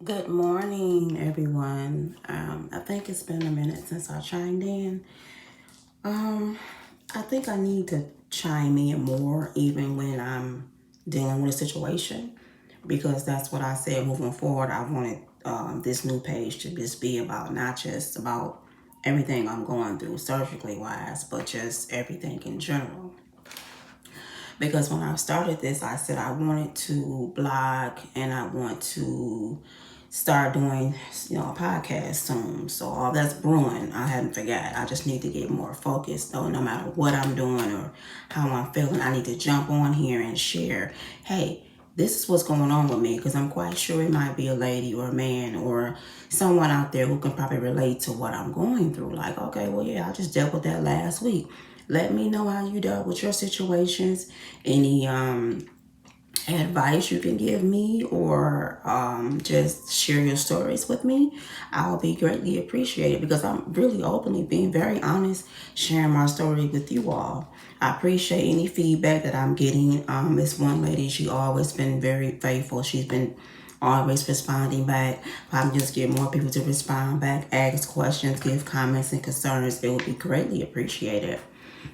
Good morning, everyone. I think it's been a minute since I chimed in. I think I need to chime in more even when I'm dealing with a situation because that's what I said moving forward. I wanted this new page to just be about not just about everything I'm going through surgically wise, but just everything in general. Because when I started this, I said I wanted to blog and I want to start doing, a podcast soon. So all that's brewing, I haven't forgot. I just need to get more focused though, no matter what I'm doing or how I'm feeling. I need to jump on here and share, hey, this is what's going on with me, because I'm quite sure it might be a lady or a man or someone out there who can probably relate to what I'm going through. Like, okay, well, yeah, I just dealt with that last week. Let me know how you dealt with your situations, any advice you can give me, or just share your stories with me. I'll be greatly appreciated because I'm really openly being very honest, sharing my story with you all. I appreciate any feedback that I'm getting. This one lady, she always been very faithful. She's been always responding back. If I can just get more people to respond back, ask questions, give comments and concerns, it would be greatly appreciated.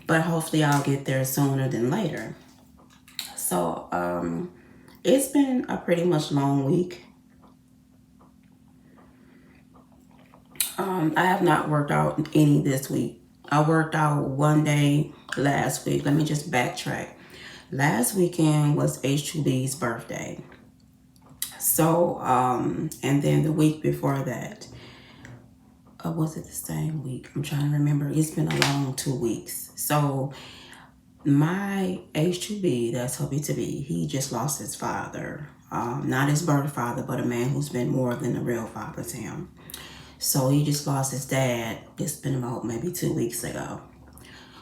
But hopefully I'll get there sooner than later. So, it's been a pretty much long week. I have not worked out any this week. I worked out one day last week. Let me just backtrack. Last weekend was h2b's birthday. So, and then the week before that, was it the same week? I'm trying to remember. It's been a long 2 weeks. So, my h2b, that's hubby to be, he just lost his father. Not his birth father, but a man who's been more than a real father to him. So he just lost his dad. It's been about maybe 2 weeks ago.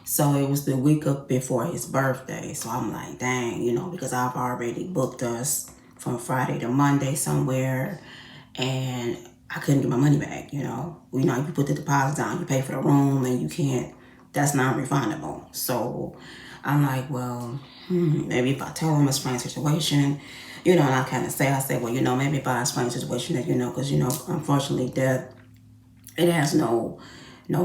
So it was the week up before his birthday. So I'm like, dang, because I've already booked us from Friday to Monday somewhere, and I couldn't get my money back. You put the deposit down, you pay for the room, and you can't. That's non-refundable. So I'm like, well, maybe if I tell him a strange situation, and I kind of say, well, maybe if I explain the situation that, because, unfortunately, death, it has no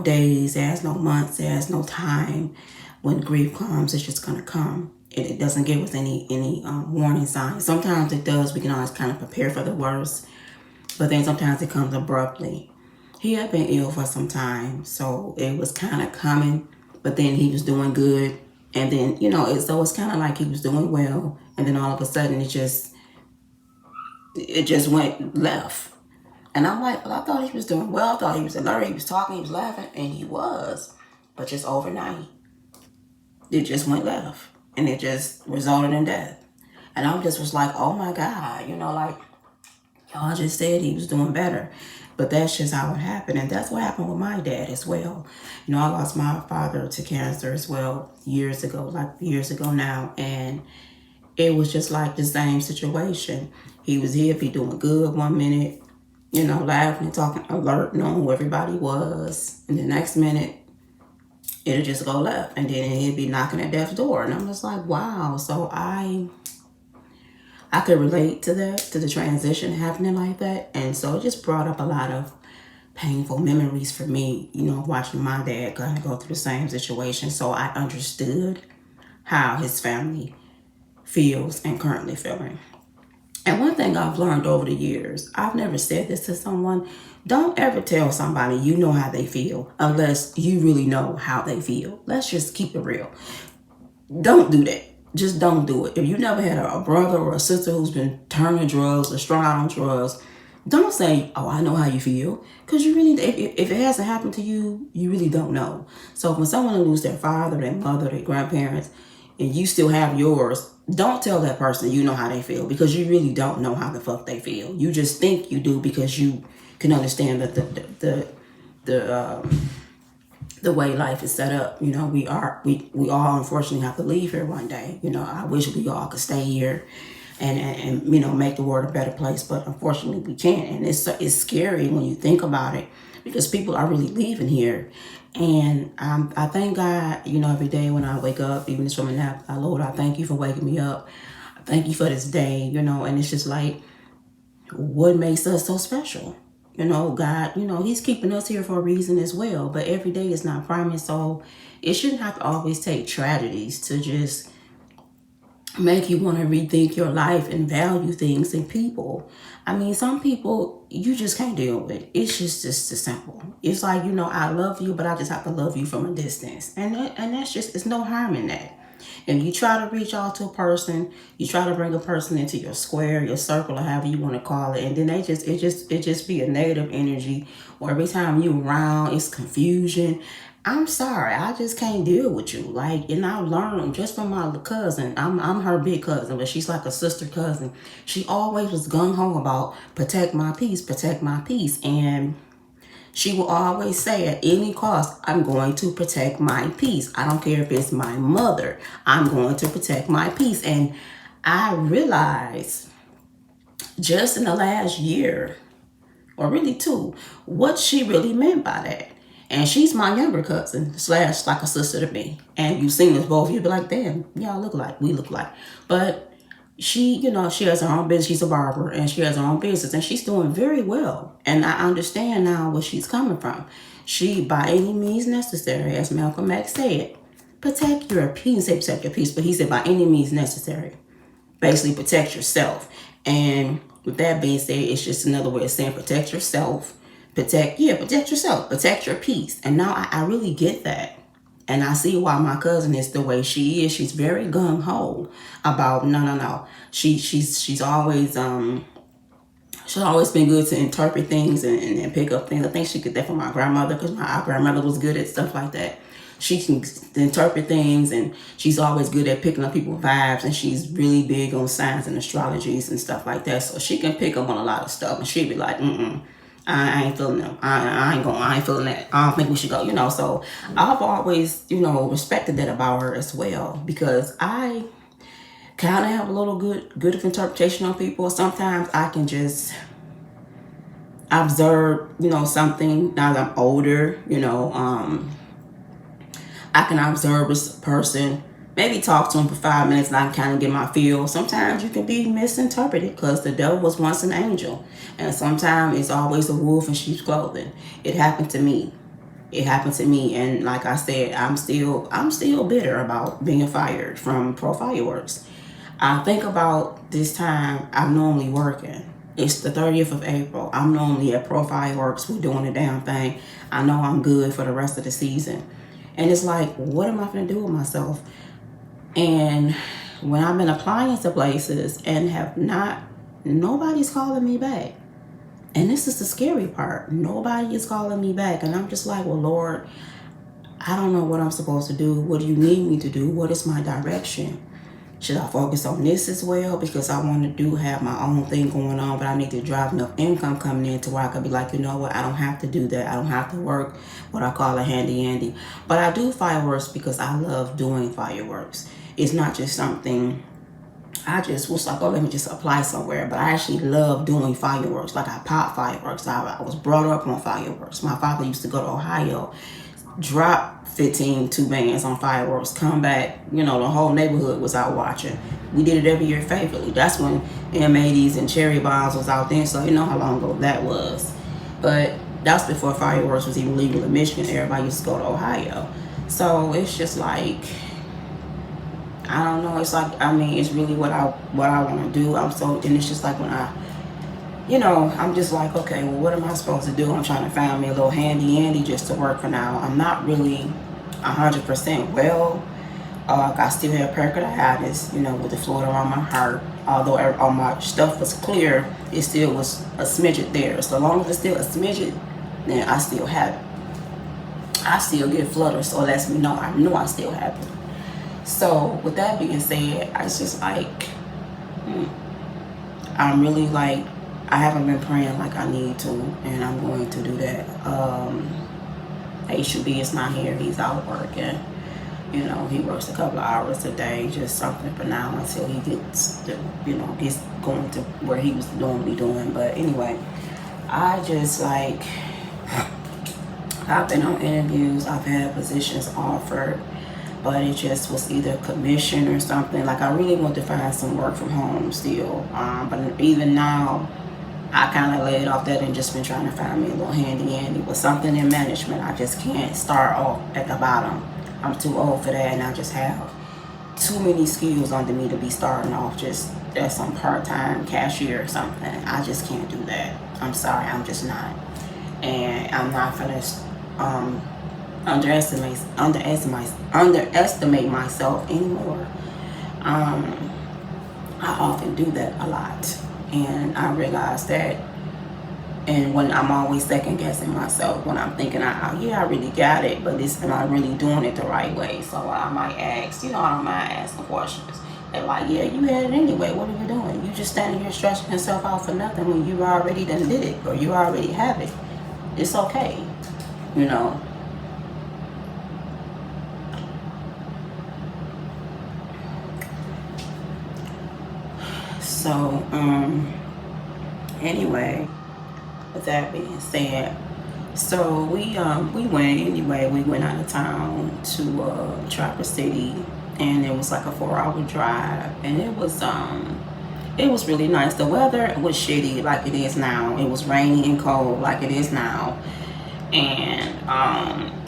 days, it has no months, it has no time. When grief comes, it's just gonna come. It doesn't give us any warning signs. Sometimes it does. We can always kind of prepare for the worst, but then sometimes it comes abruptly. He had been ill for some time, so it was kind of coming, but then he was doing good, and then so it's kind of like he was doing well, and then all of a sudden it just went left. And I'm like, well, I thought he was doing well. I thought he was alert. He was talking. He was laughing. And he was. But just overnight, it just went left. And it just resulted in death. And I just was like, oh, my God. Like, y'all just said he was doing better. But that's just how it happened. And that's what happened with my dad as well. I lost my father to cancer as well years ago now. And it was just like the same situation. He was here, be doing good one minute, laughing and talking, alert, knowing who everybody was. And the next minute, it'll just go left. And then he'd be knocking at death's door. And I'm just like, wow. So I could relate to that, to the transition happening like that. And so it just brought up a lot of painful memories for me, watching my dad kind of go through the same situation. So I understood how his family feels and currently feeling. And one thing I've learned over the years, I've never said this to someone, don't ever tell somebody you know how they feel unless you really know how they feel. Let's just keep it real. Don't do that. Just don't do it. If you never had a brother or a sister who's been turning drugs or strung out on drugs, don't say, oh, I know how you feel. Because you really, if it hasn't happened to you, you really don't know. So when someone loses their father, their mother, their grandparents, and you still have yours, don't tell that person you know how they feel, because you really don't know how the fuck they feel. You just think you do because you can understand that the way life is set up. We all unfortunately have to leave here one day. I wish we all could stay here and make the world a better place, but unfortunately we can't. And it's scary when you think about it, because people are really leaving here. And I thank God, every day when I wake up, even from a nap, Lord, I thank you for waking me up. I thank you for this day, and it's just like, what makes us so special. God, he's keeping us here for a reason as well. But every day is not promised. So it shouldn't have to always take tragedies to just make you want to rethink your life and value things and people. I mean, some people you just can't deal with. It's just as simple. It's like, I love you, but I just have to love you from a distance. And that's just, it's no harm in that. And you try to reach out to a person, you try to bring a person into your square, your circle, or however you want to call it, and then it just be a negative energy, or every time you around, it's confusion. I'm sorry, I just can't deal with you. Like, and I learned just from my cousin. I'm her big cousin, but she's like a sister cousin. She always was gung ho about protect my peace, and she will always say, at any cost, I'm going to protect my peace. I don't care if it's my mother. I'm going to protect my peace. And I realized just in the last year, or really two, what she really meant by that. And she's my younger cousin, slash like a sister to me. And you've seen us both, you'd be like, damn, y'all look like, we look like. But she, she has her own business. She's a barber and she has her own business and she's doing very well. And I understand now where she's coming from. She, by any means necessary, as Malcolm X said, protect your peace. He didn't say protect your peace, but he said by any means necessary. Basically, protect yourself. And with that being said, it's just another way of saying protect yourself. Protect yourself. Protect your peace. And now I really get that. And I see why my cousin is the way she is. She's very gung-ho about no. She's always she's always been good to interpret things and pick up things. I think she get that from my grandmother because my grandmother was good at stuff like that. She can interpret things and she's always good at picking up people's vibes, and she's really big on signs and astrologies and stuff like that. So she can pick up on a lot of stuff and she'd be like, I ain't feeling them. I ain't feeling that. I don't think we should go, So I've always, respected that about her as well, because I kind of have a little good of interpretation on people. Sometimes I can just observe, something now that I'm older, I can observe this person, maybe talk to him for 5 minutes and I can kind of get my feel. Sometimes you can be misinterpreted because the devil was once an angel. And sometimes it's always a wolf in sheep's clothing. It happened to me. And like I said, I'm still bitter about being fired from Pro Fireworks. I think about this time I'm normally working. It's the 30th of April. I'm normally at Pro Fireworks. We're doing the damn thing. I know I'm good for the rest of the season. And it's like, what am I going to do with myself? And when I've been applying to places and nobody's calling me back. And this is the scary part. Nobody is calling me back. And I'm just like, well, Lord, I don't know what I'm supposed to do. What do you need me to do? What is my direction? Should I focus on this as well? Because I want to have my own thing going on, but I need to drive enough income coming in to where I could be like, you know what? I don't have to do that. I don't have to work what I call a handy Andy. But I do fireworks because I love doing fireworks. It's not just something I just was like, oh, let me just apply somewhere. But I actually love doing fireworks. Like I pop fireworks. I was brought up on fireworks. My father used to go to Ohio, drop 15 two bands on fireworks, come back, the whole neighborhood was out watching. We did it every year faithfully. That's when M80s and cherry bombs was out there, so you know how long ago that was. But that's before fireworks was even legal in Michigan. Everybody used to go to Ohio. So it's just like, I don't know. It's like, it's really what I want to do. And it's just like when I'm just like, okay, well, what am I supposed to do? I'm trying to find me a little handy Andy just to work for now. I'm not really 100% well. I still have pericarditis, with the fluid around my heart. Although all my stuff was clear, it still was a smidget there. So long as it's still a smidget, then I still have it. I still get flutter, so it lets me know I still have it. So with that being said, I was just like, I'm really like, I haven't been praying like I need to, and I'm going to do that. h2b is not here. He's out working. He works a couple of hours a day, just something for now until he gets gets going to where he was normally doing. But anyway, I just like, I've been on interviews, I've had positions offered, but it just was either commission or something. Like I really want to find some work from home still. But even now, I kind of laid off that and just been trying to find me a little handy with something in management. I just can't start off at the bottom. I'm too old for that, and I just have too many skills under me to be starting off just as some part-time cashier or something. I just can't do that. I'm sorry, I'm just not. And I'm not gonna underestimate myself anymore. I often do that a lot, and I realize that. And when I'm always second guessing myself, when I'm thinking, yeah, I really got it, but am I really doing it the right way? So I might ask, I don't mind asking questions. They're like, yeah, you had it anyway. What are you doing? You just standing here stretching yourself out for nothing when you already done did it, or you already have it. It's okay, So, anyway, with that being said, so we went anyway. We went out of town to Traverse City, and it was like a 4-hour drive, and it was really nice. The weather was shitty like it is now. It was rainy and cold like it is now, and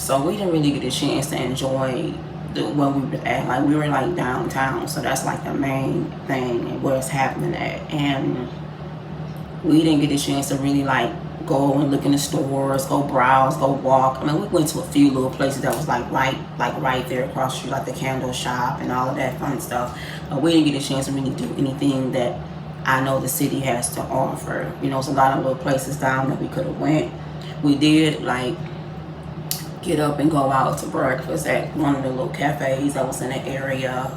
so we didn't really get a chance to enjoy where we were at. Like, we were like downtown, so that's like the main thing where it's happening at, and we didn't get a chance to really like go and look in the stores, go browse, go walk. I mean, we went to a few little places that was like right there across the street, like the candle shop and all of that fun stuff. But we didn't get a chance to really do anything that I know the city has to offer. There's a lot of little places down that we could have went. We did like get up and go out to breakfast at one of the little cafes that was in the area.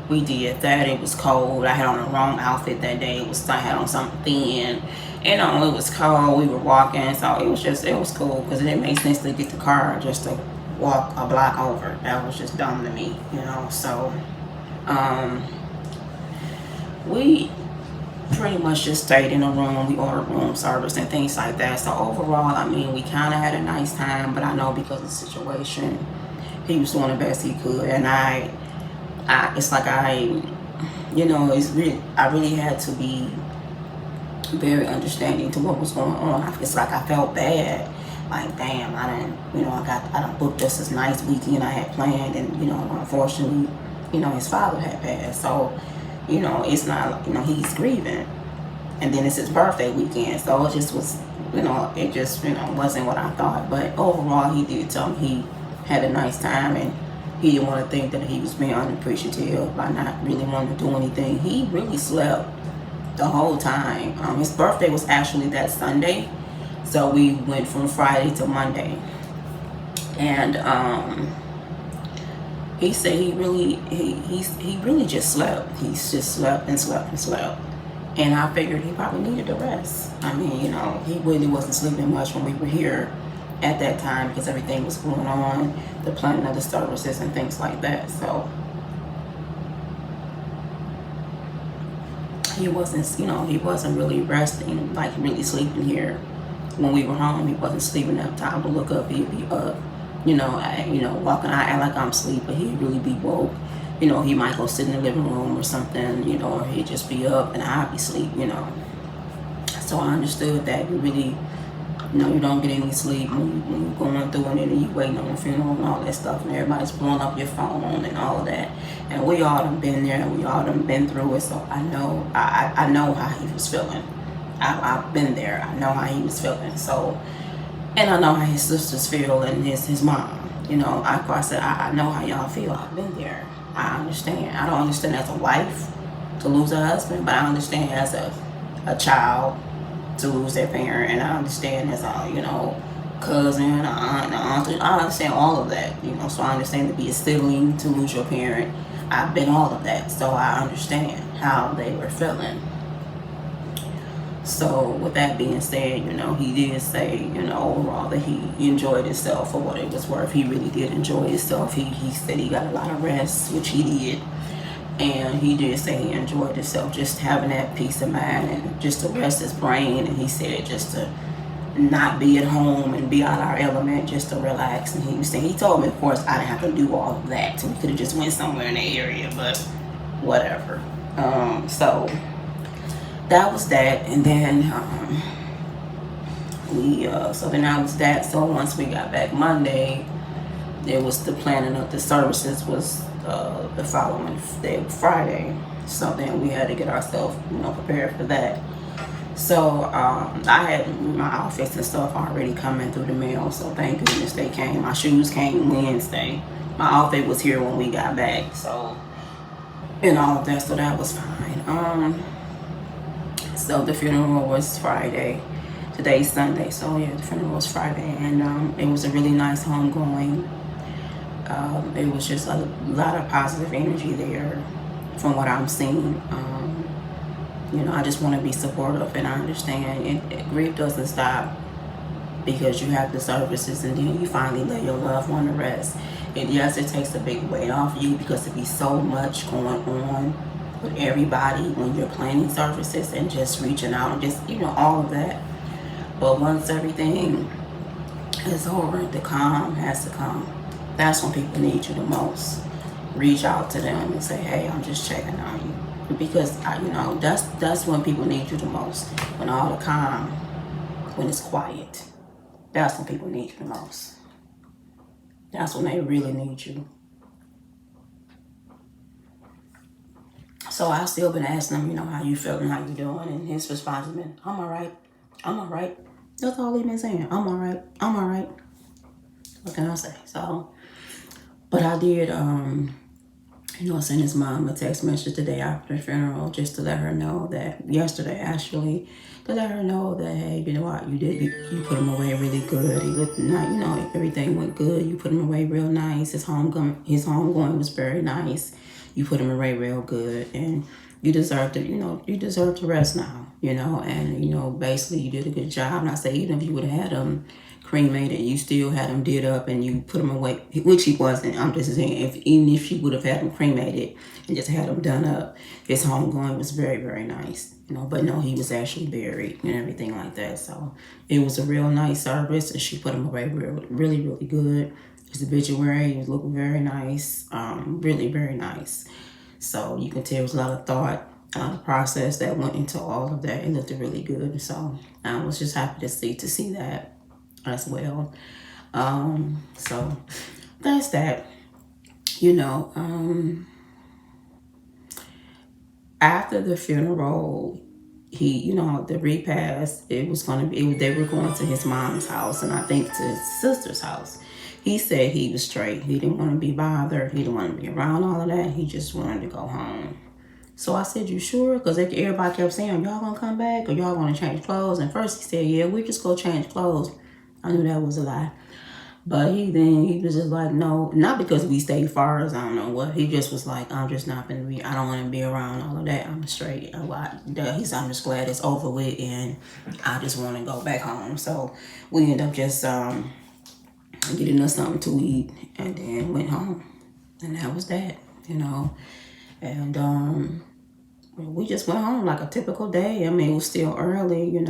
We did that. It was cold. I had on the wrong outfit that day. I had on something thin. It was cold. We were walking, so it was cool because it didn't make sense to get the car just to walk a block over. That was just dumb to me, So, we pretty much just stayed in a room. We ordered room service and things like that. So overall, I mean, we kind of had a nice time, but I know because of the situation, he was doing the best he could, and it's like I really had to be very understanding to what was going on. It's like I felt bad, like, damn, I done booked just this nice weekend I had planned, and unfortunately, his father had passed, so it's not, he's grieving, and then it's his birthday weekend, so it just was, wasn't what I thought. But overall, he did tell me he had a nice time, and he didn't want to think that he was being unappreciative by not really wanting to do anything. He really slept the whole time. His birthday was actually that Sunday, so we went from Friday to Monday, and he said he really just slept. He's just slept and slept and slept, and I figured he probably needed a rest. I mean, he really wasn't sleeping much when we were here at that time because everything was going on, the planning of the services and things like that. So he wasn't really resting, like really sleeping here. When we were home, he wasn't sleeping up. Time to look up, he'd be up, walking. I act like I'm asleep, but he'd really be woke. He might go sit in the living room or something, or he'd just be up and I'd be asleep, So I understood that you really, you don't get any sleep when you're going through it, and you waiting on the funeral and all that stuff, and everybody's blowing up your phone and all of that. And we all done been there, and we all done been through it, so I know how he was feeling. I've been there. I know how he was feeling. So, and I know how his sisters feel and his mom. Of course, I know how y'all feel. I've been there. I understand. I don't understand as a wife to lose a husband, but I understand as a child to lose their parent, and I understand as a cousin, an aunt. I understand all of that. So I understand to be a sibling to lose your parent. I've been all of that, so I understand how they were feeling. So with that being said, he did say, overall that he enjoyed himself for what it was worth. He really did enjoy himself. He said he got a lot of rest, which he did. And he did say he enjoyed himself, just having that peace of mind and just to rest his brain. And he said just to not be at home and be out our element, just to relax. And he told me, of course, I didn't have to do all of that. So we could have just went somewhere in the area, but whatever. So that was that. And then so then that was that. So once we got back Monday, it was the planning of the services was the following day, Friday. So then we had to get ourselves, prepared for that. So I had my outfits and stuff already coming through the mail. So thank goodness they came. My shoes came Wednesday. My outfit was here when we got back. So and all of that. So that was fine. So the funeral was Friday. Today's Sunday. So yeah, the funeral was Friday, and it was a really nice homegoing. It was just a lot of positive energy there from what I'm seeing. I just want to be supportive, and I understand grief doesn't stop because you have the services and then you finally let your loved one to rest. And yes, it takes a big weight off you because it be so much going on with everybody when you're planning services and just reaching out and just, all of that. But once everything is over, the calm has to come. That's when people need you the most. Reach out to them and say, hey, I'm just checking on you. Because, that's when people need you the most. When all the calm, when it's quiet. That's when people need you the most. That's when they really need you. So I've still been asking him, how you feeling, how you doing? And his response has been, I'm all right. I'm all right. That's all he's been saying. I'm all right. I'm all right. What can I say? So, but I did, send his mom a text message the day after the funeral just to let her know that, yesterday actually, to let her know that, hey, you know what, you put him away really good. He looked nice, everything went good. You put him away real nice. His homegoing was very nice. You put him away real good, and you deserve to rest now, and, basically you did a good job. And I say, even if you would have had him cremated, you still had him did up and you put him away, which he wasn't. I'm just saying, even if you would have had him cremated and just had him done up, his homegoing was very, very nice, but no, he was actually buried and everything like that. So it was a real nice service, and she put him away really, really good. His obituary was looking very nice, really, very nice. So you can tell there was a lot of thought, process that went into all of that. It looked really good. So I was just happy to see that as well. So that's that. After the funeral, the repast, they were going to his mom's house, and I think to his sister's house. He said he was straight. He didn't want to be bothered. He didn't want to be around all of that. He just wanted to go home. So I said, you sure? Because everybody kept saying, y'all gonna come back or y'all gonna change clothes? And first he said, yeah, we just go change clothes. I knew that was a lie. But he was just like, no, not because we stayed far as I don't know what. He just was like, I'm just not going to be, I don't want to be around all of that. I'm straight. I'm just glad it's over with, and I just want to go back home. So we ended up just getting us something to eat and then went home. And that was that, And we just went home like a typical day. I mean, it was still early, and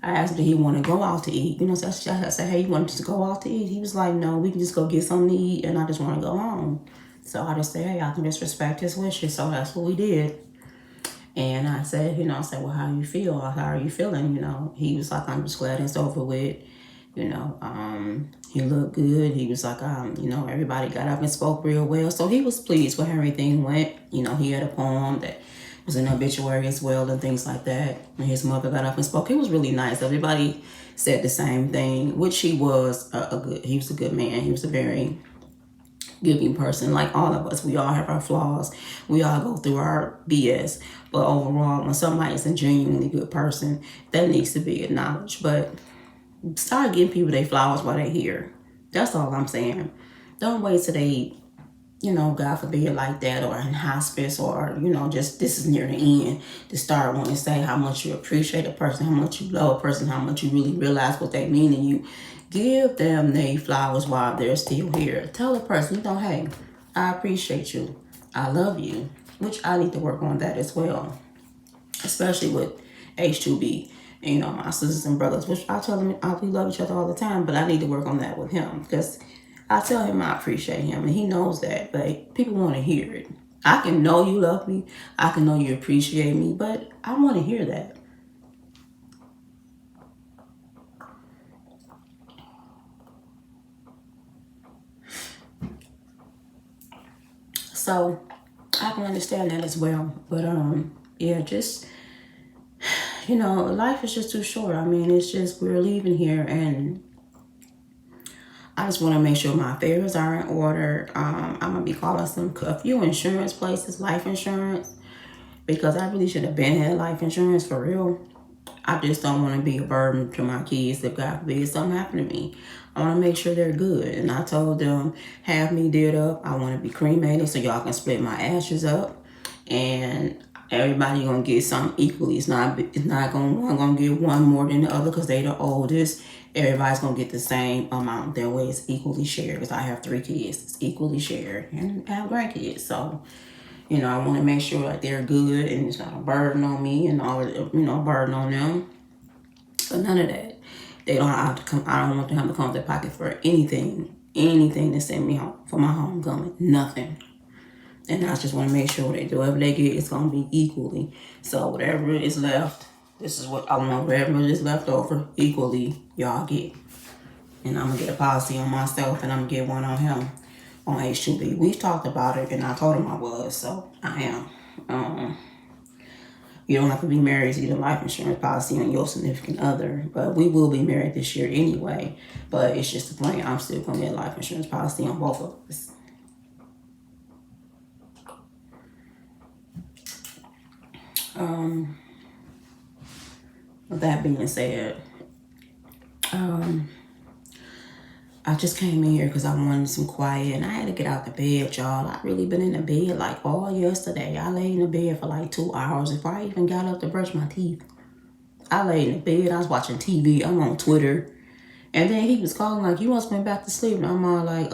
I asked him, did he want to go out to eat? So I said, hey, you want to just go out to eat? He was like, no, we can just go get something to eat, and I just want to go home. So I just said, hey, I can just respect his wishes. So that's what we did. And I said, well, how you feel? How are you feeling? He was like, I'm just glad it's over with. He looked good. He was like, everybody got up and spoke real well. So he was pleased with how everything went. He had a poem that was an obituary as well and things like that. And his mother got up and spoke. It was really nice. Everybody said the same thing, which he was he was a good man. He was a very giving person, like all of us. We all have our flaws. We all go through our BS. But overall, when somebody is a genuinely good person, that needs to be acknowledged. But start giving people their flowers while they're here. That's all I'm saying. Don't wait till they, God forbid, like that, or in hospice, or, just this is near the end, to start wanting to say how much you appreciate a person, how much you love a person, how much you really realize what they mean to you. Give them their flowers while they're still here. Tell a person, hey, I appreciate you. I love you, which I need to work on that as well, especially with h2b. My sisters and brothers, which I tell them we love each other all the time, but I need to work on that with him, because I tell him I appreciate him, and he knows that, but people want to hear it. I can know you love me. I can know you appreciate me, but I want to hear that. So I can understand that as well. But yeah, just life is just too short. I mean, it's just we're leaving here, and I just want to make sure my affairs are in order. I'm gonna be calling a few insurance places, life insurance, because I really should have been had life insurance for real. I just don't want to be a burden to my kids if God forbid something happen to me. I want to make sure they're good. And I told them, have me did up. I want to be cremated so y'all can split my ashes up. And everybody gonna get something equally. It's not gonna one gonna get one more than the other because they the oldest. Everybody's gonna get the same amount. That way it's equally shared because I have 3 kids. It's equally shared and I have grandkids. So I want to make sure that they're good and it's not a burden on me and all, burden on them. So none of that. They don't have to come. I don't want them to have to come out their pocket for anything to send me home for my homecoming. Nothing. And I just want to make sure that whatever they get, it's going to be equally. So whatever is left, this is what I want. Whatever is left over, equally, y'all get. And I'm going to get a policy on myself and I'm going to get one on him on h2b. We've talked about it and I told him I was, so I am. You don't have to be married to get a life insurance policy on your significant other, but we will be married this year anyway. But it's just the plan. I'm still going to get a life insurance policy on both of us. With that being said, I just came in here because I wanted some quiet and I had to get out the bed, y'all. I really been in the bed like all yesterday. I lay in the bed for like 2 hours before I even got up to brush my teeth. I lay in the bed, I was watching TV, I'm on Twitter. And then he was calling like, you must have been back to sleep. And I'm all like,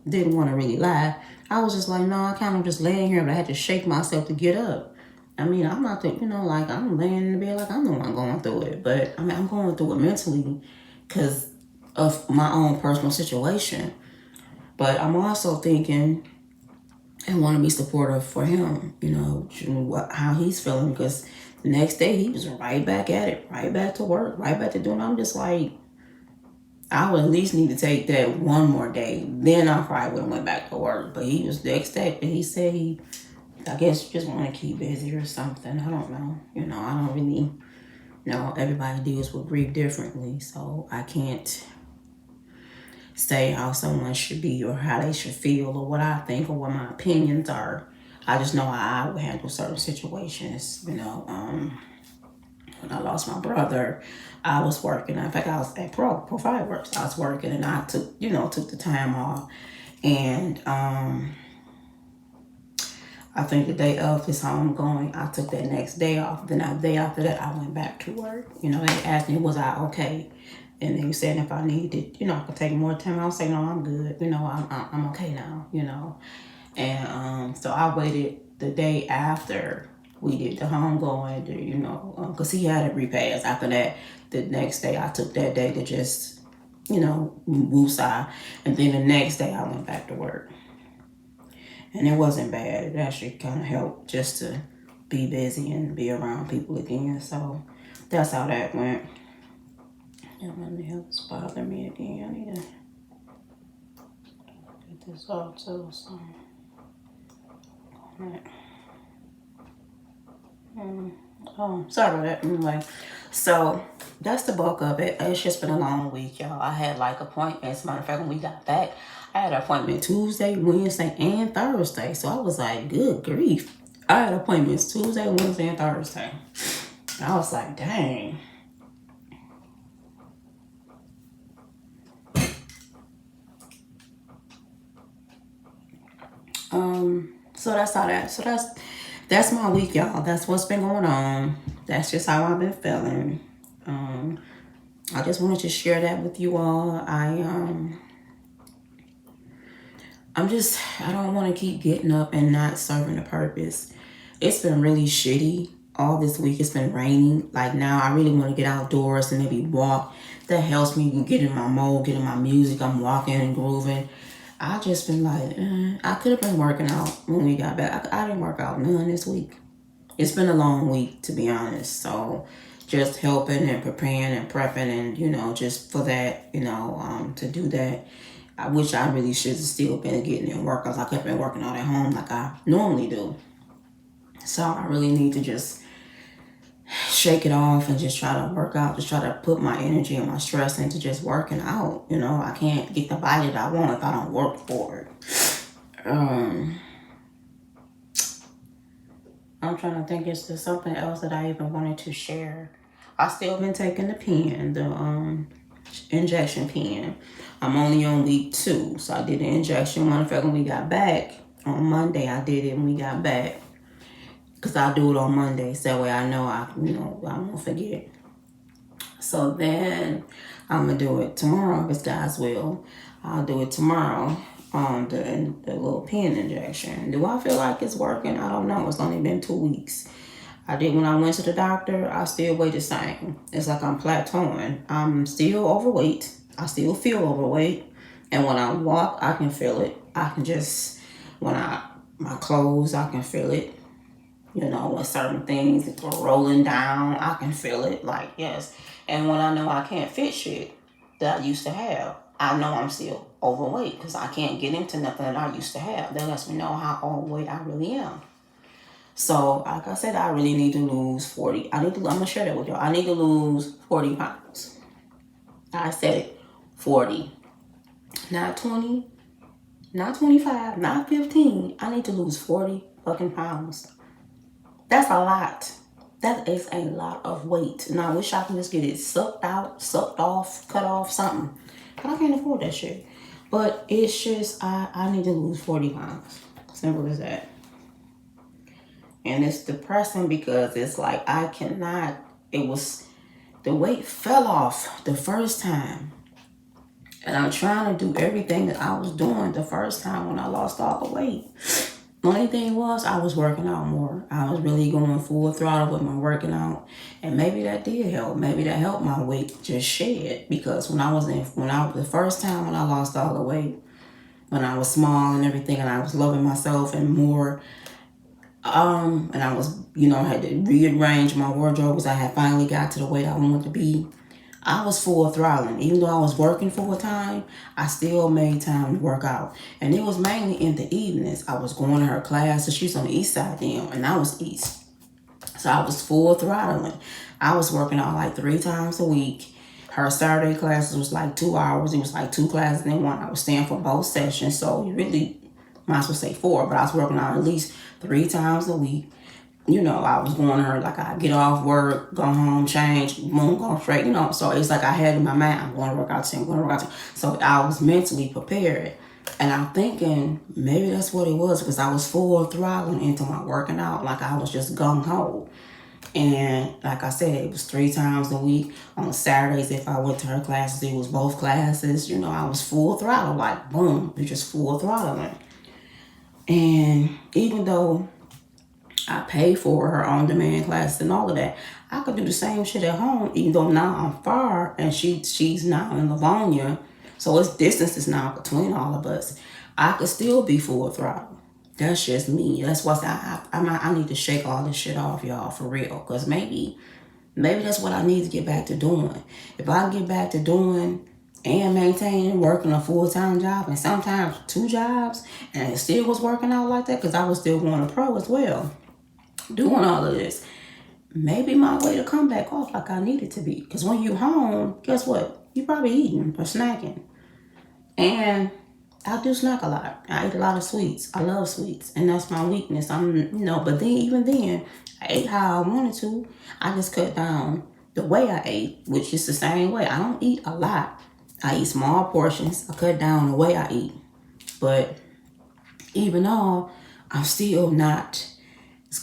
didn't want to really lie. I was just like, no, I kind of just laying here, but I had to shake myself to get up. I mean, I'm not, like I'm laying in the bed like I'm the one going through it. But I mean, I'm going through it mentally because of my own personal situation. But I'm also thinking and want to be supportive for him, how he's feeling. Because the next day he was right back at it, right back to work, right back to doing it. I'm just like, I would at least need to take that one more day. Then I probably would have went back to work. But he was next day, but he said I guess just want to keep busy or something. I don't know. I don't really know. Everybody deals with grief differently. So I can't say how someone should be or how they should feel or what I think or what my opinions are. I just know how I would handle certain situations. When I lost my brother, I was working. In fact, I was at Pro Fireworks. I was working and I took the time off. And I think the day of his homegoing, I took that next day off. Then the day after that, I went back to work. They asked me, was I okay? And they said if I needed, I could take more time. I was saying, no, I'm good. I'm okay now, And so I waited the day after we did the homegoing, because he had a repast. After that, the next day, I took that day to just, woosah. And then the next day, I went back to work. And it wasn't bad. It actually kind of helped just to be busy and be around people again. So that's how that went. Nothing else bother me again. I need to get this off too. So, sorry about that. Anyway, so that's the bulk of it. It's just been a long week, y'all. I had like appointments. Matter of fact, when we got back, I had an appointment Tuesday, Wednesday, and Thursday. So I was like, good grief. I had appointments Tuesday, Wednesday, and Thursday. I was like, dang. So that's how that. So that's my week, y'all. That's what's been going on. That's just how I've been feeling. I just wanted to share that with you all. I don't want to keep getting up and not serving a purpose. It's been really shitty all this week. It's been raining. Like now I really want to get outdoors and maybe walk. That helps me get in my mode, get in my music. I'm walking and grooving. I just been like, I could have been working out when we got back. I didn't work out none this week. It's been a long week, to be honest. So just helping and preparing and prepping and, just for that, to do that. I wish I really should have still been getting in workouts. I could have been working out at home like I normally do. So I really need to just shake it off and just try to work out, just try to put my energy and my stress into just working out. I can't get the body that I want if I don't work for it. I'm trying to think, is there something else that I even wanted to share? I still been taking the pen, the injection pen. I'm only on week 2, so I did the injection. Matter of fact, when we got back on Monday, I did it when we got back. Because I do it on Mondays. That way I know I won't forget. So then I'm going to do it tomorrow, if God's will. I'll do it tomorrow on the little pen injection. Do I feel like it's working? I don't know. It's only been 2 weeks. When I went to the doctor, I still weigh the same. It's like I'm plateauing. I'm still overweight. I still feel overweight. And when I walk, I can feel it. I can just, my clothes, I can feel it. With certain things, if they're rolling down, I can feel it, like, yes. And when I know I can't fit shit that I used to have, I know I'm still overweight because I can't get into nothing that I used to have. That lets me know how overweight I really am. So, like I said, I really need to lose 40. I'm going to share that with y'all. I need to lose 40 pounds. I said it, 40. Not 20, not 25, not 15. I need to lose 40 fucking pounds. That's a lot. That is a lot of weight. And I wish I could just get it sucked out, sucked off, cut off, something. But I can't afford that shit. But it's just, I need to lose 40 pounds. Simple as that. And it's depressing because it's like I cannot, the weight fell off the first time. And I'm trying to do everything that I was doing the first time when I lost all the weight. Only thing was I was working out more. I was really going full throttle with my working out. And maybe that did help. Maybe that helped my weight just shed. Because the first time when I lost all the weight, when I was small and everything, and I was loving myself and more, and I was, had to rearrange my wardrobe because I had finally got to the weight I wanted to be. I was full throttling. Even though I was working full time, I still made time to work out. And it was mainly in the evenings. I was going to her class. So she's on the east side then, and I was east. So I was full throttling. I was working out like 3 times a week. Her Saturday classes was like 2 hours. It was like 2 classes in one. I was staying for both sessions. So you really might as well say 4, but I was working out at least 3 times a week. I was going to her, like, I get off work, go home, change, boom, go straight, So it's like I had in my mind, I'm going to work out today, I'm going to work out today. So I was mentally prepared. And I'm thinking maybe that's what it was because I was full throttling into my working out. Like I was just gung-ho. And like I said, it was 3 times a week. On Saturdays, if I went to her classes, it was both classes. I was full throttle, like, boom, you're just full throttling. And even though I pay for her on-demand classes and all of that, I could do the same shit at home, even though now I'm far and she's now in Livonia. So it's distances now between all of us. I could still be full throttle. That's just me. That's why I need to shake all this shit off, y'all, for real. Because maybe that's what I need to get back to doing. If I get back to doing and maintaining, working a full-time job and sometimes 2 jobs, and it still was working out like that because I was still going to pro as well. Doing all of this, maybe my way to come back off like I needed to be. Because when you home, guess what? You probably eating or snacking. And I do snack a lot. I eat a lot of sweets. I love sweets. And that's my weakness. But even then, I ate how I wanted to. I just cut down the way I ate, which is the same way. I don't eat a lot. I eat small portions. I cut down the way I eat. But even though I'm still not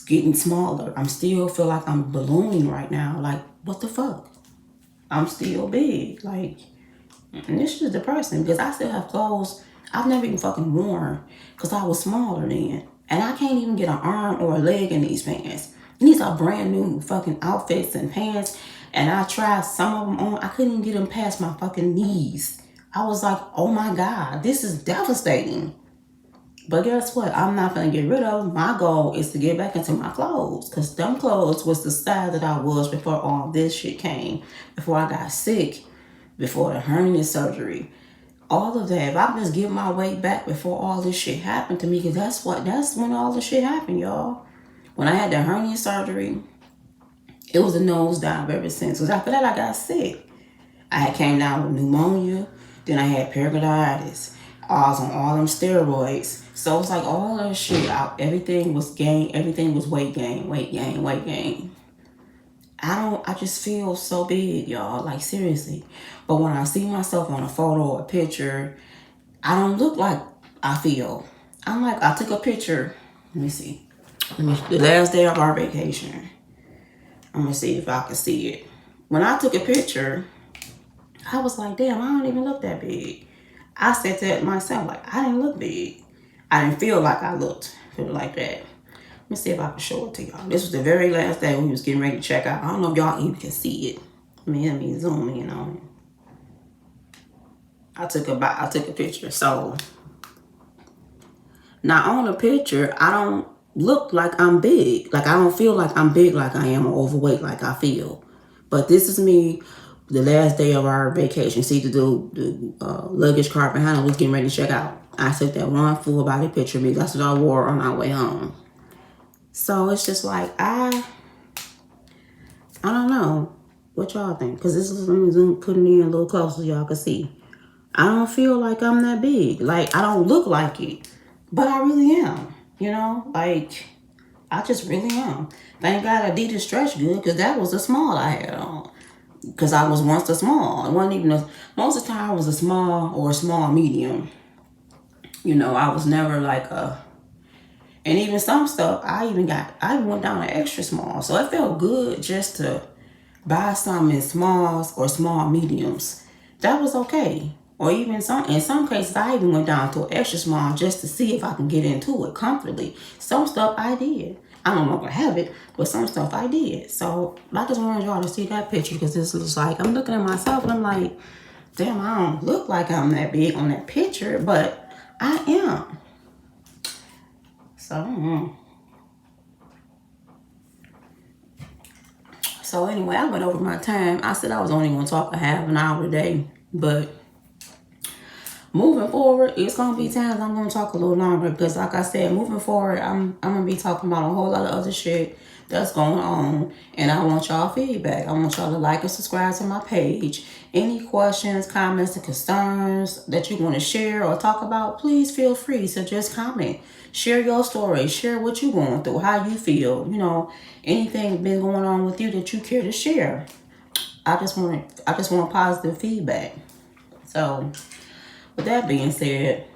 getting smaller. I still feel like I'm ballooning right now. Like, what the fuck? I'm still big. Like, and this is depressing because I still have clothes I've never even fucking worn because I was smaller then. And I can't even get an arm or a leg in these pants. And these are brand new fucking outfits and pants. And I tried some of them on. I couldn't even get them past my fucking knees. I was like, oh my God, this is devastating. But guess what? I'm not going to get rid of them. My goal is to get back into my clothes. Because them clothes was the style that I was before all this shit came. Before I got sick. Before the hernia surgery. All of that. If I can just get my weight back before all this shit happened to me. Because that's when all this shit happened, y'all. When I had the hernia surgery, it was a nosedive ever since. Because after that, I got sick. I had came down with pneumonia. Then I had pericarditis. I was on all them steroids. So it's like all that shit out. Everything was gain. Everything was weight gain, weight gain, weight gain. I just feel so big, y'all. Like, seriously. But when I see myself on a photo or a picture, I don't look like I feel. I'm like, I took a picture. Let me see. The last day of our vacation. I'm going to see if I can see it. When I took a picture, I was like, damn, I don't even look that big. I said to myself, like, I didn't look big. I didn't feel like I looked. Feel like that. Let me see if I can show it to y'all. This was the very last day when we was getting ready to check out. I don't know if y'all even can see it. Let me zoom in on it. I took a picture. So now on the picture, I don't look like I'm big. Like, I don't feel like I'm big like I am, or overweight like I feel. But this is me the last day of our vacation. See, the luggage car behind us was getting ready to check out. I took that one full body picture of me. That's what I wore on our way home. So it's just like, I don't know what y'all think. Because this is, let me zoom, putting it in a little closer so y'all can see. I don't feel like I'm that big. Like, I don't look like it. But I really am. You know? Like, I just really am. Thank God I did stretch good, because that was the small I had on. Because I was once a small. It wasn't even most of the time I was a small or a small medium. You know, I was never like a, and even some stuff, I even went down to extra small. So it felt good just to buy some in smalls or small mediums. That was okay. Or even in some cases, I even went down to an extra small just to see if I can get into it comfortably. Some stuff I did. I don't know if I have it, but some stuff I did. So I just wanted y'all to see that picture, because this looks like, I'm looking at myself and I'm like, damn, I don't look like I'm that big on that picture, but I am. So anyway, I went over my time. I said I was only going to talk a half an hour a day, but moving forward, it's going to be times I'm going to talk a little longer, because like I said, moving forward, I'm going to be talking about a whole lot of other shit that's going on, and I want y'all feedback. I want y'all to like and subscribe to my page. Any questions, comments, and concerns that you want to share or talk about, please feel free to just comment. Share your story. Share what you're going through, how you feel, you know, anything been going on with you that you care to share. I just want positive feedback. So with that being said,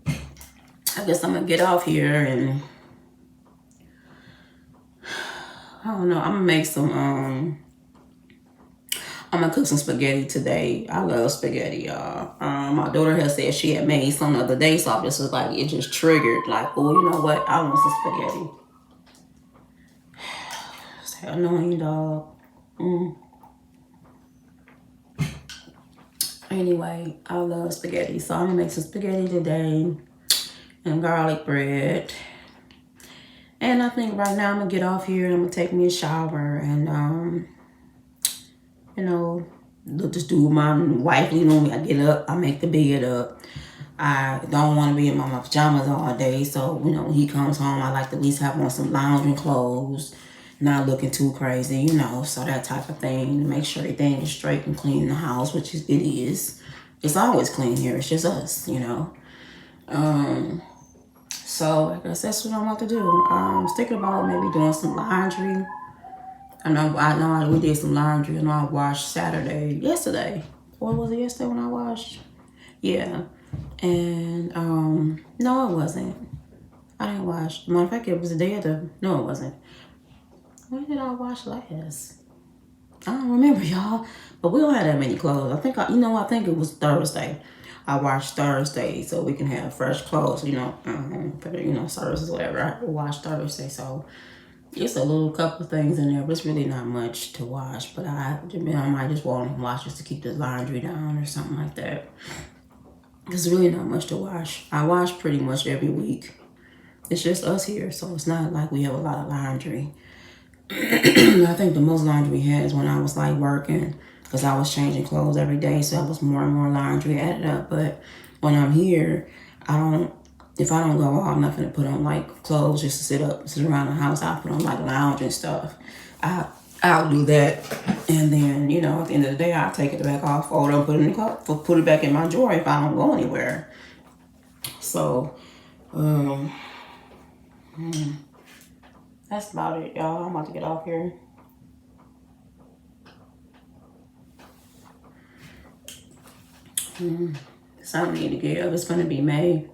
I guess I'm going to get off here, and I don't know, I'm going to make some, I'm going to cook some spaghetti today. I love spaghetti, y'all. My daughter has said she had made some the other day, so I just was like, it just triggered, like, oh, you know what? I want some spaghetti. It's annoying, dog. Anyway, I love spaghetti, so I'm going to make some spaghetti today and garlic bread. And I think right now I'm going to get off here and I'm going to take me a shower and, you know, just do my wifely. You know, I get up, I make the bed up. I don't want to be in my pajamas all day, so, you know, when he comes home, I like to at least have on some lounging clothes, not looking too crazy, you know, so that type of thing, to make sure everything is straight and clean in the house, which it is. It's always clean here, it's just us, you know. So I guess that's what I'm about to do. I was thinking about maybe doing some laundry. I know we did some laundry, and I washed yesterday. What was it, yesterday when I washed? Yeah. And no, it wasn't. I didn't wash. Matter of fact, it was the day of the, no, it wasn't. When did I wash last? I don't remember, y'all. But we don't have that many clothes. I think it was Thursday. I washed Thursday so we can have fresh clothes, you know, for, you know, services, whatever. I washed Thursday, so It's a little couple things in there, but it's really not much to wash. But I might just want to wash just to keep the laundry down or something like that. There's really not much to wash. I wash pretty much every week. It's just us here, so it's not like we have a lot of laundry. I think the most laundry we had is when I was like working, because I was changing clothes every day, so it was more and more laundry added up. But when I'm here, if I don't go out, I'm not gonna put on like clothes just to sit around the house. I'll put on like lounge and stuff. I'll do that, and then at the end of the day, I'll take it back off, fold it, put it back in my drawer if I don't go anywhere. So, that's about it, y'all. I'm about to get off here. Something need to give. It's gonna be May,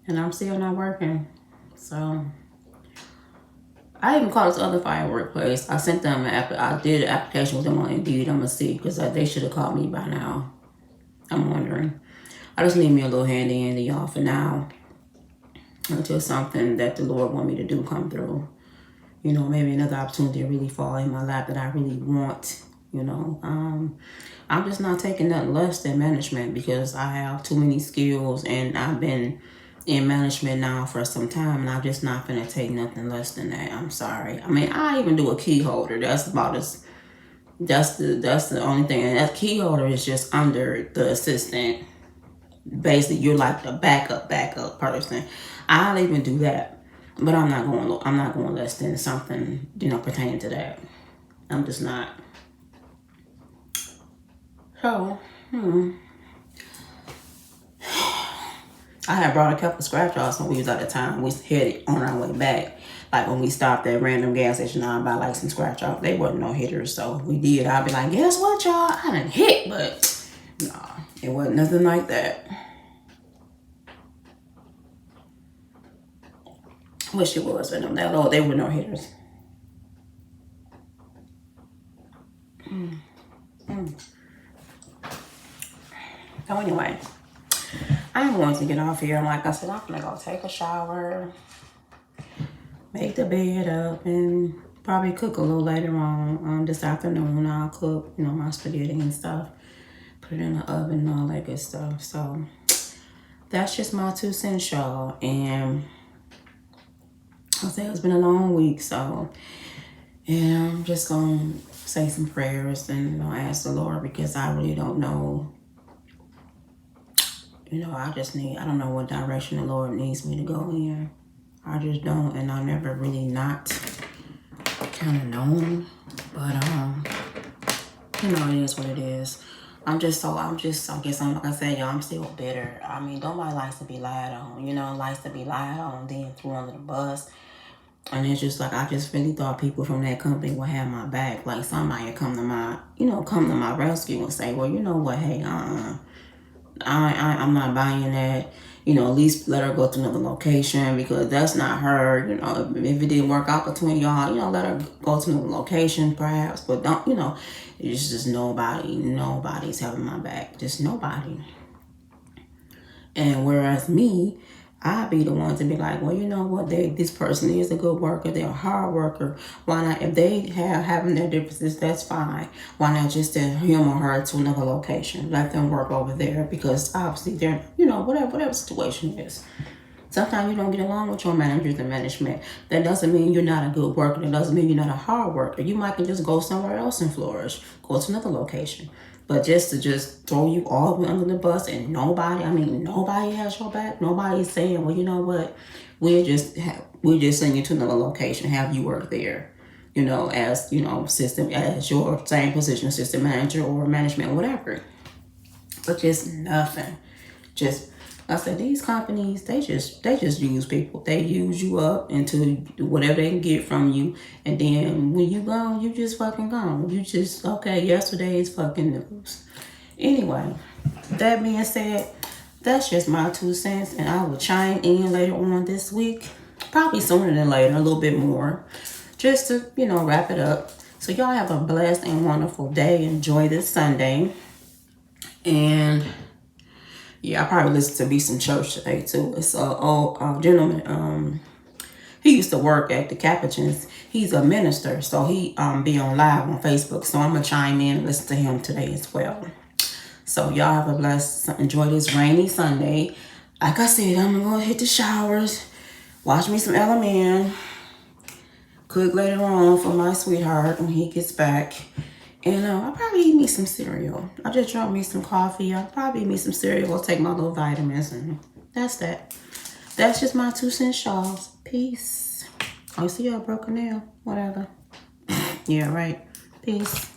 and I'm still not working. So I even called this other firework place. I sent them I did an application with them on Indeed. I'm gonna see, because they should have called me by now. I'm wondering. I just need me a little handy y'all for now, until something that the Lord want me to do come through. Maybe another opportunity to really fall in my lap that I really want. I'm just not taking nothing less than management, because I have too many skills, and I've been in management now for some time, and I'm just not gonna take nothing less than that. I'm sorry. I mean, I even do a key holder. That's the only thing. And that key holder is just under the assistant. Basically, you're like the backup person. I'll even do that, but I'm not going less than something pertaining to that. I'm just not. So, I had brought a couple of scratch offs when we was out of town. We headed on our way back. Like when we stopped at random gas station, I buy like some scratch offs. They wasn't no hitters, so we did. I'd be like, guess what, y'all? I done hit, but nah, it wasn't nothing like that. Wish it was for them. They were no hitters. So anyway, I'm going to get off here. And like I said, I'm gonna go take a shower, make the bed up, and probably cook a little later on this afternoon. I'll cook, my spaghetti and stuff. Put it in the oven and all that good stuff. So that's just my 2 cents, y'all. And I'll say it's been a long week, so I'm just gonna say some prayers and ask the Lord, because I really don't know. I don't know what direction the Lord needs me to go in. I just don't, and I never really not kind of known. But it is what it is. I guess like I said, y'all, I'm still bitter. I mean, nobody likes to be lied on. Likes to be lied on, then threw under the bus. And it's just like, I just really thought people from that company would have my back. Like somebody would come to my rescue and say, well, you know what, hey, I'm not buying that. At least let her go to another location, because that's not her. If it didn't work out between y'all, let her go to another location perhaps. But don't, it's just nobody's having my back. Just nobody. And whereas me, I'd be the one to be like, well, you know what, this person is a good worker, they're a hard worker. Why not, if they having their differences, that's fine. Why not just send him or her to another location? Let them work over there, because obviously they're, whatever the situation is. Sometimes you don't get along with your managers and management. That doesn't mean you're not a good worker. That doesn't mean you're not a hard worker. You might can just go somewhere else and flourish. Go to another location. But just to throw you all the way under the bus, and nobody has your back. Nobody's saying, well, you know what, we'll just send you to another location, have you work there, as as your same position, assistant manager or management, whatever. But just nothing. Just, I said, these companies, they just use people. They use you up into whatever they can get from you. And then when you gone, you just fucking gone. You just, okay, yesterday's fucking news. Anyway, that being said, that's just my 2 cents. And I will chime in later on this week. Probably sooner than later, a little bit more. Just to, wrap it up. So y'all have a blessed and wonderful day. Enjoy this Sunday. And yeah, I probably listen to be some church today too. It's a old gentleman He used to work at the Capuchins. He's a minister, so he be on live on Facebook. So I'm gonna chime in and listen to him today as well. So y'all have a blessed, enjoy this rainy Sunday. Like I said, I'm gonna go hit the showers, watch me some LMN, cook later on for my sweetheart when he gets back. And I'll probably eat me some cereal. I just drunk me some coffee. I'll probably eat me some cereal. I'll take my little vitamins, and that's that. That's just my 2 cents, Charles. Peace. Oh, see y'all broke a nail. Whatever. Yeah, right. Peace.